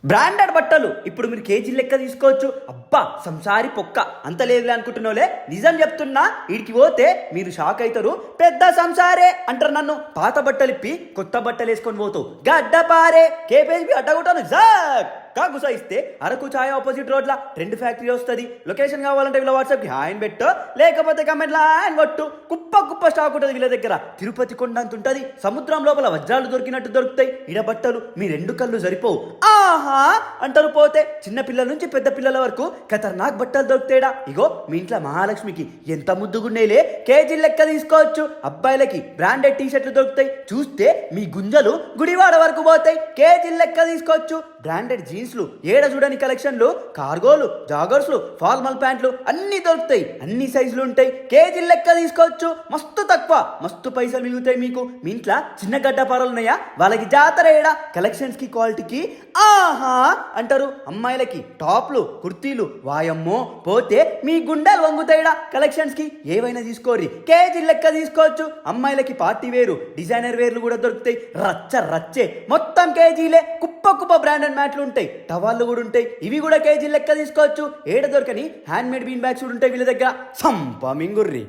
Branded బట్టలు ఇప్పుడు మీరు కేజీ లెక్క తీసుకోవచ్చు. అబ్బా సంసారి పొక్క అంత లేదులే అనుకుంటున్నావులే, నిజం చెప్తున్నా. వీడికి పోతే మీరు షాక్ అవుతారు. పెద్ద సంసారే అంటారు నన్ను. పాత బట్టలు ఇప్పి కొత్త బట్టలు వేసుకొని పోతావు, గడ్డపారే కేపీహెచ్బి అడ్డగొట్టాను జాక్ కాగుసా ఇస్తే అరకు ఛాయ్ ఆపోజిట్ రోడ్ల ట్రెండ్ ఫ్యాక్టరీ వస్తుంది. లొకేషన్ కావాలంటే వీళ్ళ వాట్సాప్కి హాయ్ పెట్టు, లేకపోతే కమెంట్లో హాయ్ కొట్టు. కుప్ప కుప్ప స్టాక్ ఉంటుంది వీళ్ళ దగ్గర. తిరుపతి కొండ అంత ఉంటుంది. సముద్రం లోపల వజ్రాలు దొరికినట్టు దొరుకుతాయి ఇడ బట్టలు. మీ రెండు కళ్ళు సరిపోవు. ఆహా అంటారు పోతే. చిన్న పిల్లల నుంచి పెద్ద పిల్లల వరకు ఖతర్నాక్ బట్టలు దొరుకుతాయిడా. ఇగో మీ ఇంట్లో మహాలక్ష్మికి ఎంత ముద్దుగుండేలే, కేజీ లెక్క తీసుకోవచ్చు. అబ్బాయిలకి బ్రాండెడ్ టీ షర్ట్లు దొరుకుతాయి. చూస్తే మీ గుంజలు గుడివాడ వరకు పోతాయి. కేజీ లెక్క తీసుకోవచ్చు. బ్రాండెడ్ జీన్స్లు ఏడ చూడని కలెక్షన్లు, కార్గోలు, జాగర్స్లు, ఫార్మల్ ప్యాంట్లు అన్ని దొరుకుతాయి. అన్ని సైజులు ఉంటాయి. కేజీ లెక్క తీసుకోవచ్చు. మస్తు తక్కువ, మస్తు పైసలు మిగులుతాయి మీకు. మీ ఇంట్లో చిన్న గడ్డపారలు ఉన్నాయా, వాళ్ళకి జాతర ఏడా. కలెక్షన్స్ కి క్వాలిటీకి ఆహా అంటారు. అమ్మాయిలకి టాప్లు, కుర్తీలు వాయమ్మో పోతే మీ గుండెలు వంగుతాయిడా. కలెక్షన్స్ కి ఏవైనా తీసుకోరి, కేజీ లెక్క తీసుకోవచ్చు. అమ్మాయిలకి పార్టీ వేరు, డిజైనర్ వేర్లు కూడా దొరుకుతాయి. రచ్చ రచ్చే మొత్తం కేజీలే. కుప్ప కుప్ప బ్రాండెడ్ మ్యాట్లు ఉంటాయి, టవాళ్ళు కూడా ఉంటాయి. ఇవి కూడా కేజీ లెక్క తీసుకోవచ్చు. ఏడ దొరకని హ్యాండ్ మేడ్ బీన్ బ్యాగ్స్ కూడా ఉంటాయి వీళ్ళ దగ్గర. సంప మింగుర్రి.